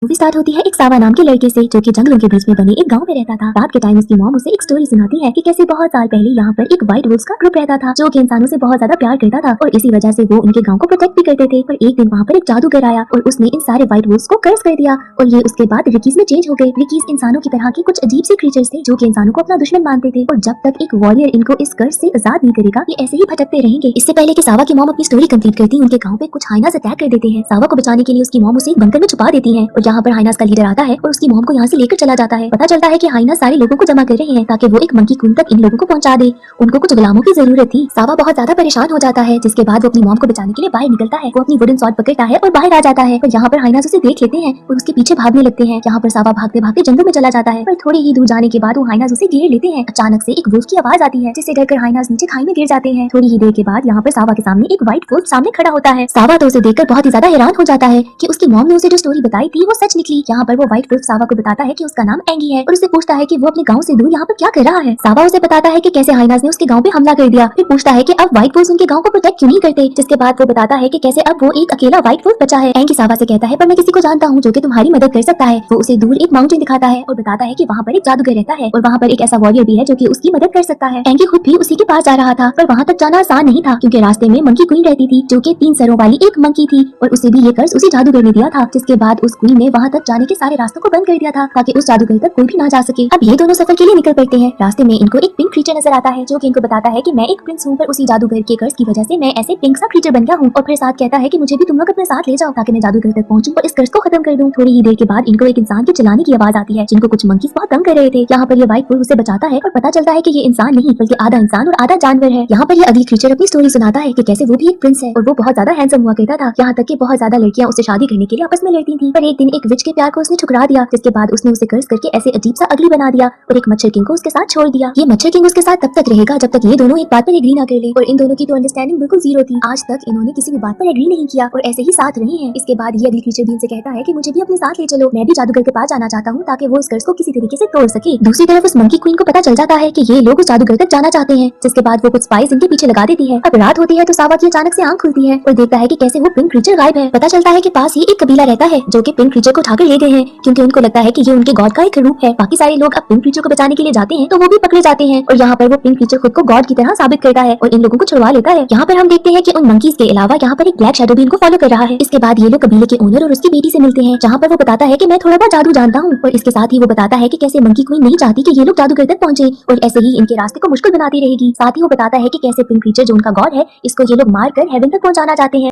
Movie start होती है एक सावा नाम के लड़के से जो कि जंगलों के बीच में बने एक गांव में रहता था। रात के टाइम उसकी मॉम उसे एक स्टोरी सुनाती है कि कैसे बहुत साल पहले यहाँ पर एक व्हाइट वुल्फ का ग्रुप रहता था जो कि इंसानों से बहुत ज्यादा प्यार करता था और इसी वजह से वो उनके गांव को प्रोटेक्ट भी करते थे। पर एक दिन वहाँ पर एक जादूगर आया और उसने इन सारे व्हाइट वुल्फ्स को कर्स कर दिया और ये उसके बाद रिकीज में चेंज हो गए। रिकीज इंसानों की तरह के कुछ अजीब से क्रीचर्स थे जो कि इंसानों को अपना दुश्मन मानते थे और जब तक एक वॉरियर इनको इस कर्स से आजाद नहीं करेगा ये ऐसे ही भटकते रहेंगे। इससे पहले कि सावा की मॉम अपनी स्टोरी कंप्लीट करती उनके गाँव पे कुछ हाइनास अटैक कर देते हैं। सावा को बचाने के लिए उसकी मॉम उसे एक बंकर में छुपा देती है और यहाँ पर हाइनास का लीडर आता है और उसकी मॉम को यहाँ से लेकर चला जाता है। पता चलता है कि हाइना सारे लोगों को जमा कर रहे हैं ताकि वो एक मंकी क्वीन तक इन लोगों को पहुंचा दे। उनको कुछ गुलामों की जरूरत थी। सावा बहुत ज्यादा परेशान हो जाता है जिसके बाद वो अपनी मॉम को बचाने के लिए बाहर निकलता है। वो अपनी वुडन सॉर्ड पकड़ता है और बाहर आ जाता है पर यहाँ पर हाइना उसे देख लेते हैं और उसके पीछे भागने लगते हैं। यहाँ पर सावा भागते भागते जंगल में चला जाता है पर थोड़ी ही दूर जाने के बाद वो हाइना उसे घेर लेते हैं। अचानक से एक वुल्फ की आवाज आती है जिससे डरकर हाइना नीचे खाई में गिर जाते हैं। थोड़ी ही देर के बाद यहाँ पर सावा के सामने एक व्हाइट वुल्फ सामने खड़ा होता है। सावा तो उसे देखकर बहुत ही ज्यादा हैरान हो जाता है कि उसकी मॉम ने उसे जो स्टोरी बताई थी वो सच निकली। यहाँ पर वो व्हाइट वुल्फ सावा को बताता है कि उसका नाम एंगी है और उससे पूछता है कि वो अपने गांव से दूर यहाँ पर क्या कर रहा है। सावा उसे बताता है कि कैसे हाइनास ने उसके गांव पे हमला कर दिया। फिर पूछता है कि अब व्हाइट वुल्फ उनके गांव को प्रोटेक्ट क्यों नहीं करते। जिसके बाद वो बताता है कि कैसे अब वो एक अकेला व्हाइट वुल्फ बचा है। एंगी सावा से कहता है पर मैं किसी को जानता हूँ जो कि तुम्हारी मदद कर सकता है। वो उसे दूर एक माउंटेन दिखाता है और बताता है कि वहाँ पर एक जादूगर रहता है और वहाँ पर एक ऐसा वॉरियर भी है जो कि उसकी मदद कर सकता है। एंगी खुद भी उसी के पास जा रहा था पर वहाँ तक जाना आसान नहीं था क्योंकि रास्ते में मंकी क्वीन रहती थी जो कि 3 सरों वाली एक मंकी थी और उसे भी ये कर्ज उसी जादूगर ने दिया था। जिसके बाद उस क्वीन ने वहाँ तक जाने के सारे रास्तों को बंद कर दिया था ताकि उस जादूगर तक कोई भी ना जा सके। अब ये दोनों सफर के लिए निकल पड़ते हैं। रास्ते में इनको एक पिंक क्रीचर नजर आता है जो कि इनको बताता है कि मैं एक प्रिंस हूँ पर उसी जादूगर के कर्ज की वजह से मैं ऐसे पिंक सा क्रीचर बन गया हूँ और फिर साथ कहता है कि मुझे भी तुम लोग अपने साथ ले जाओ ताकि मैं जादूगर तक पहुंचूं और इस कर्ज को खत्म कर दूं। थोड़ी ही देर के बाद इनको एक इंसान के चिल्लाने की आवाज आती है जिनको कुछ मंकीज बहुत तंग कर रहे थे। यहाँ पर ये व्हाइट वुल्फ उसे बचाता है और पता चलता है कि ये इंसान नहीं बल्कि आधा इंसान और आधा जानवर है। यहाँ पर ये अगली क्रीचर अपनी स्टोरी सुनाता है कि कैसे वो भी एक प्रिंस है और वो बहुत ज्यादा हैंडसम हुआ करता था। यहाँ तक कि बहुत ज्यादा लड़कियां उससे शादी करने के लिए आपस में लड़ती थी पर एक दिन एक विच के प्यार को उसने ठुकरा दिया। जिसके बाद उसने उसे कर्ज करके ऐसे अजीब सा अगली बना दिया और एक मच्छर किंग को उसके साथ छोड़ दिया। ये मच्छर किंग उसके साथ तब तक रहेगा जब तक ये दोनों एक बात पर एग्री ना कर ले और इन दोनों की तो अंडरस्टैंडिंग बिल्कुल जीरो थी। आज तक इन्होंने किसी भी बात पर एग्री नहीं किया और ऐसे ही साथ रहे हैं। इसके बाद ये अगली क्रीचर भी इनसे कहता है कि मुझे भी अपने साथ ले चलो, मैं भी जादूगर के पास जाना चाहता हूँ ताकि वो इस कर्ज को किसी तरीके से तोड़ सके। दूसरी तरफ उस मंकी क्वीन को पता चल जाता है कि ये लोग उस जादूगर तक जाना चाहते हैं। जिसके बाद वो कुछ स्पाइस इनके पीछे लगा देती है। अब रात होती है तो सावा की अचानक से आंख खुलती है और देखता है कि कैसे वो पिंक क्रीचर गायब है। पता चलता है कि पास ही एक कबीला रहता है जो कि पिंक क्रीचर को उठाकर ले गए हैं क्योंकि उनको लगता है कि ये उनके गॉड का एक रूप है। बाकी सारे लोग अब पिंक क्रीचर को बचाने के लिए जाते हैं तो वो भी पकड़े जाते हैं और यहाँ पर वो पिंक क्रीचर खुद को गॉड की तरह साबित करता है और इन लोगों को छुड़वा लेता है। यहाँ पर हम देखते हैं कि उन मंकीज के अलावा यहाँ पर एक ब्लैक शैडो भी इनको फॉलो कर रहा है। इसके बाद ये लोग कबीले के ओनर और उसकी बेटी से मिलते हैं जहाँ पर वो बताता है कि मैं थोड़ा बहुत जादू जानता हूँ और इसके साथ ही वो बताता है कि कैसे मंकी क्वीन नहीं चाहती कि ये लोग जादूगर तक पहुंचे और ऐसे ही इनके रास्ते को मुश्किल बनाती रहेगी। साथ ही वो बताता है कि कैसे पिंक क्रीचर जो उनका गॉड है इसको ये लोग मार कर हेवन तक पहुंचाना चाहते हैं।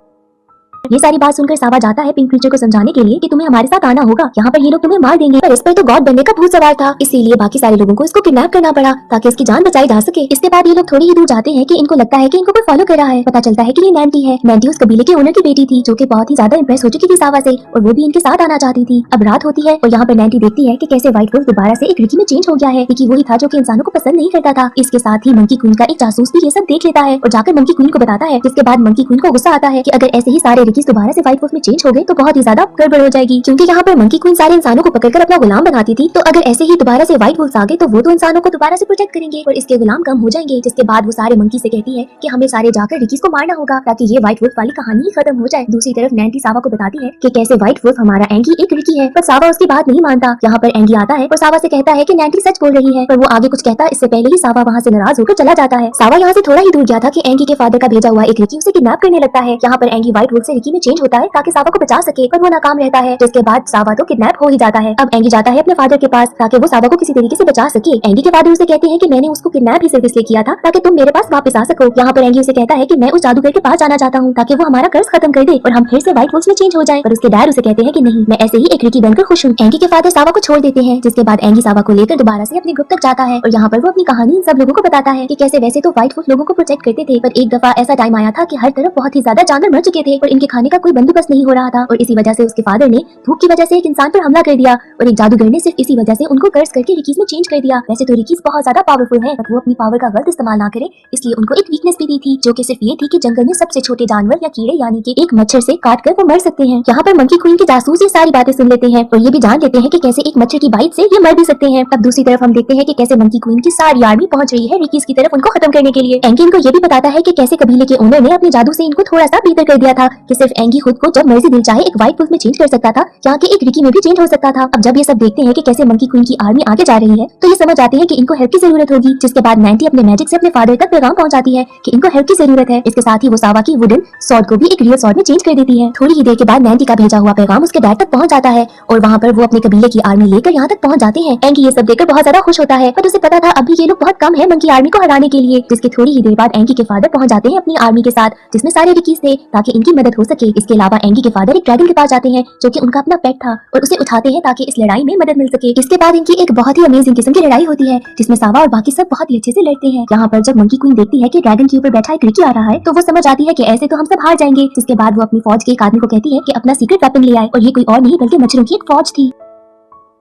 ये सारी बात सुनकर सावा जाता है पिंक क्रीचर को समझाने के लिए कि तुम्हें हमारे साथ आना होगा, यहाँ पर ये लोग तुम्हें मार देंगे। पर इस पर तो गॉड बनने का भूत सवार था इसीलिए बाकी सारे लोगों को इसको किडनैप करना पड़ा ताकि इसकी जान बचाई जा सके। इसके बाद ये लोग थोड़ी ही दूर जाते हैं कि इनको लगता है कि इनको कोई फॉलो कर रहा है। पता चलता है कि ये नैंटी है। नैंटी उस कबीले के ओनर की बेटी थी जो कि बहुत ही ज्यादा इंप्रेस हो चुकी थी सावा से और वो भी इनके साथ आना चाहती थी। अब रात होती है और यहाँ पर नैंटी देखती है कि कैसे व्हाइट वुल्फ दोबारा से एक रिकी में चेंज हो गया है। रिकी वही था जो कि इंसानों को पसंद नहीं करता था। इसके साथ ही मंकी क्वीन का एक जासूस भी ये सब देख लेता है और जाकर मंकी क्वीन को बताता है। जिसके बाद मंकी क्वीन को गुस्सा आता है कि अगर ऐसे ही सारे रिकीज दोबारा से व्हाइट वुल्फ में चेंज हो गए तो बहुत ही ज्यादा गड़बड़ हो जाएगी क्योंकि यहाँ पर मंकी क्वीन सारे इंसानों को पकड़कर अपना गुलाम बनाती थी। तो अगर ऐसे ही दोबारा से व्हाइट वुल्फ आ गए तो वो तो इंसानों को दोबारा से प्रोटेक्ट करेंगे और इसके गुलाम कम हो जाएंगे। जिसके बाद वो सारे मंकी से कहती है कि हमें सारे जाकर रिकीज को मारना होगा ताकि ये व्हाइट वुल्फ वाली कहानी ही खत्म हो जाए। दूसरी तरफ नैंटी सावा को बताती है कि कैसे व्हाइट वुल्फ हमारा एंगी एक रिकी है पर सावा उसकी बात नहीं मानता। यहाँ पर एंगी आता है और सावा से कहता है कि नैंटी सच बोल रही है पर वो आगे कुछ कहता इससे पहले ही सावा वहाँ से नाराज होकर चला जाता है। सावा यहाँ से थोड़ा ही दूर गया था कि एंगी के फादर का भेजा हुआ एक रिकी उसे किडनैप करने लगता है। यहाँ पर एंगी व्हाइट वुल्फ से रिकी में चेंज होता है ताकि सावा को बचा सके पर वो नाकाम रहता है। जिसके बाद सावा तो किडनैप हो ही जाता है। अब एंगी जाता है अपने फादर के पास ताकि वो सावा को किसी तरीके से बचा सके। एंगी के फादर उसे कहते हैं कि मैंने उसको किडनैप ही सिर्फ इसलिए किया था ताकि तुम मेरे पास वापस आ सको। यहाँ पर एंगी उसे कहता है कि मैं उस जादूगर के पास जाना चाहता हूँ ताकि वो हमारा कर्ज खत्म कर दे और हम फिर से व्हाइट वुल्फ में चेंज हो जाए। पर उसके डैड उसे कहते हैं कि नहीं, मैं ऐसे ही एक रिकी बनकर खुश हूँ। एंगी के फादर सावा को छोड़ देते हैं। जिसके बाद एंगी सावा को लेकर दोबारा से अपने ग्रुप तक जाता है और यहाँ पर वो अपनी कहानी सब लोगों को बताता है कि कैसे वैसे तो व्हाइट वुल्फ लोगों को प्रोटेक्ट करते थे पर एक दफा ऐसा टाइम आया था कि हर तरफ बहुत ही ज्यादा जानवर मर चुके थे और इनके खाने का कोई बंदोबस्त नहीं हो रहा था और इसी वजह से उसके फादर ने भूख की वजह से एक इंसान पर हमला कर दिया और एक जादूगर ने सिर्फ इसी वजह से उनको कर्ज करके रिकीज में चेंज कर दिया। वैसे तो रिकीज बहुत ज्यादा पावरफुल है पर वो अपनी पावर का गलत इस्तेमाल ना करे इसलिए उनको एक वीकनेस भी दी थी जो कि सिर्फ ये थी कि जंगल में सबसे छोटे जानवर या कीड़े यानी कि एक मच्छर से काट कर वो मर सकते हैं। यहाँ पर मंकी क्वीन के जासूस ये सारी बातें सुन लेते हैं और ये भी जान लेते हैं कि कैसे एक मच्छर की बाइट से ये मर भी सकते हैं। अब दूसरी तरफ हम देखते हैं कि कैसे मंकी क्वीन की सारी आर्मी पहुंच रही है रिकीज की तरफ उनको खत्म करने के लिए। एंगी इनको ये भी बताता है कि कैसे कबीले के ओनर ने अपने जादू से इनको थोड़ा सा बेहतर कर दिया था कि सिर्फ सिर्फ एंगी खुद को जब मर्जी दिल चाहे एक व्हाइट वुल्फ में चेंज कर सकता था, यहाँ के एक रिकी में भी चेंज हो सकता था। अब जब ये सब देखते हैं कि कैसे मंकी क्वीन की आर्मी आगे जा रही है, तो ये समझ आते हैं कि इनको हेल्प की जरूरत होगी। जिसके बाद नैंटी अपने मैजिक से अपने फादर तक पैगाम पहुंचाती है कि इनको हेल्प की जरूरत है। इसके साथ ही वो सावा की वुडन सॉर्ड को भी एक रियल सॉर्ड में चेंज कर देती है। थोड़ी ही देर के बाद नैंटी का भेजा हुआ पैगाम उसके डैड तक पहुंच जाता है और वहाँ पर वो अपने कबीले की आर्मी लेकर यहाँ तक पहुंच जाते हैं। एंगी ये सब देखकर बहुत ज्यादा खुश होता है, पर उसे पता था अभी ये लोग बहुत कम है मंकी आर्मी को हराने के लिए। जिसके थोड़ी ही देर बाद एंगी के फादर पहुंच जाते हैं अपनी आर्मी के साथ, जिसमें सारे रिकीज थे, ताकि इनकी मदद हो सके। इसके अलावा एंगी के फादर एक ड्रैगन के पास जाते हैं जो कि उनका अपना पेट था और उसे उठाते हैं ताकि इस लड़ाई में मदद मिल सके। इसके बाद इनकी एक बहुत ही अमेजिंग किस्म की लड़ाई होती है, जिसमें सावा और बाकी सब बहुत ही अच्छे से लड़ते हैं। यहाँ पर जब मंकी क्वीन देखती है कि ड्रैगन के ऊपर बैठा एक रिकी आ रहा है, तो वो समझ आती है कि ऐसे तो हम सब हार जाएंगे। जिसके बाद वो अपनी फौज के एक आदमी को कहती है कि अपना सीक्रेट वेपन ले आए, और ये कोई और नहीं बल्कि मच्छरों की एक फौज थी।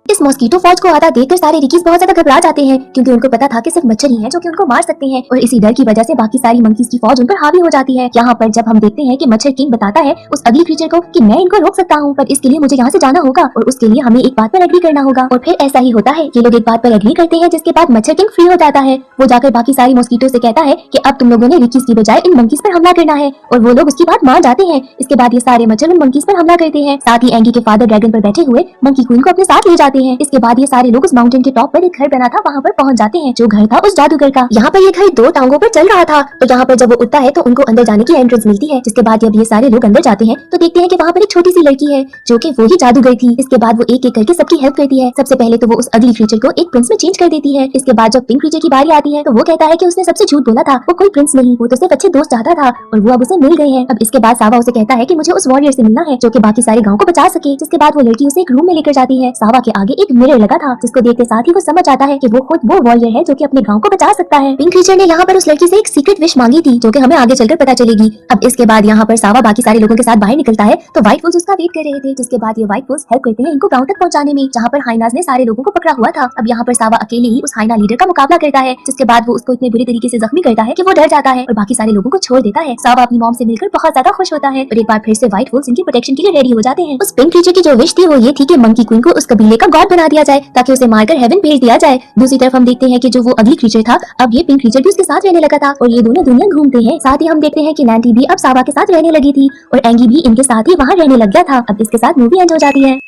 इस मॉस्किटो फौज को आता देखकर सारे रिकीज बहुत ज्यादा घबरा जाते हैं, क्योंकि उनको पता था कि सिर्फ मच्छर ही है जो कि उनको मार सकते हैं, और इसी डर की वजह से बाकी सारी मंकीज की फौज उन पर हावी हो जाती है। यहाँ पर जब हम देखते हैं कि मच्छर किंग बताता है उस अगली क्रीचर को कि मैं इनको रोक सकता हूँ, पर इसके लिए मुझे यहाँ से जाना होगा और उसके लिए हमें एक बात पर एग्री करना होगा। और फिर ऐसा ही होता है, ये लोग एक बात पर एग्री करते हैं, जिसके बाद मच्छर किंग फ्री हो जाता है। वो जाकर बाकी सारी मॉस्किटो से कहता है कि अब तुम लोगों ने रिकीज की बजाय इन मंकीज पर हमला करना है, और वो लोग उसकी बात मान जाते हैं। इसके बाद ये सारे मच्छर उन मंकीज पर हमला करते हैं। साथ ही एंगी के फादर ड्रैगन पर बैठे हुए मंकी क्वीन को अपने साथ ले जाते हैं। इसके बाद ये सारे लोग उस माउंटेन के टॉप पर एक घर बना था वहाँ पर पहुंच जाते हैं, जो घर था उस जादूगर का। यहाँ पर ये घर दो टांगों पर चल रहा था, तो यहाँ पर जब वो उठता है तो उनको अंदर जाने की एंट्रेंस मिलती है। जिसके बाद जब ये सारे लोग अंदर जाते हैं तो देखते हैं कि वहाँ पर एक छोटी सी लड़की है जो कि वो ही जादूगर थी। इसके बाद वो एक एक करके सबकी हेल्प करती है। सबसे पहले तो वो उस अगली क्रीचर को एक प्रिंस में चेंज कर देती है। इसके बाद जब पिंक क्रीचर की बारी आती है तो वो कहता है कि उसने सबसे झूठ बोला था, वो कोई प्रिंस नहीं, वो तो सिर्फ अच्छे दोस्त चाहता था, और वो अब उसे मिल गए हैं। अब इसके बाद सावा उसे कहता है कि मुझे उस वॉरियर से मिलना है जो कि बाकी सारे गांव को बचा सके। जिसके बाद वो लड़की उसे एक रूम में लेकर जाती है। सावा के आगे एक मिरर लगा था, जिसको देखते साथ ही वो समझ आता है कि वो खुद वो वॉरियर है जो कि अपने गांव को बचा सकता है। पिंक क्रीचर ने यहाँ पर उस लड़की से एक सीक्रेट विश मांगी थी, जो कि हमें आगे चलकर पता चलेगी। अब इसके बाद यहाँ पर सावा बाकी सारे लोगों के साथ बाहर निकलता है, तो व्हाइट वुल्फ उसका वेट कर रहे थे। जिसके बाद ये व्हाइट वुल्फ हेल्प करते हैं इनको गांव तक पहुंचाने में, जहाँ पर हाइनाज ने सारे लोगों को पकड़ा हुआ था। अब यहाँ पर सावा अकेले ही उस हाइना लीडर का मुकाबला करता है, जिसके बाद वो उसको इतने बुरे तरीके से जख्मी करता है कि वो डर जाता है और बाकी सारे लोगों को छोड़ देता है। सावा अपनी मॉम से मिलकर बहुत ज्यादा खुश होता है और एक बार फिर से व्हाइट वुल्फ इनकी प्रोटेक्शन के लिए रेडी हो जाते हैं। उस पिंक क्रीचर की जो विश थी वो ये थी कि मंकी क्वीन को उस कबीले का गॉड बना दिया जाए, ताकि उसे मारकर हेवन भेज दिया जाए। दूसरी तरफ हम देखते हैं कि जो वो अगली क्रीचर था, अब ये पिंक क्रीचर भी उसके साथ रहने लगा था और ये दोनों दुनिया घूमते हैं। साथ ही हम देखते हैं कि नैंटी भी अब सावा के साथ रहने लगी थी और एंगी भी इनके साथ ही वहाँ रहने लग गया था। अब इसके साथ मूवी एंड हो जाती है।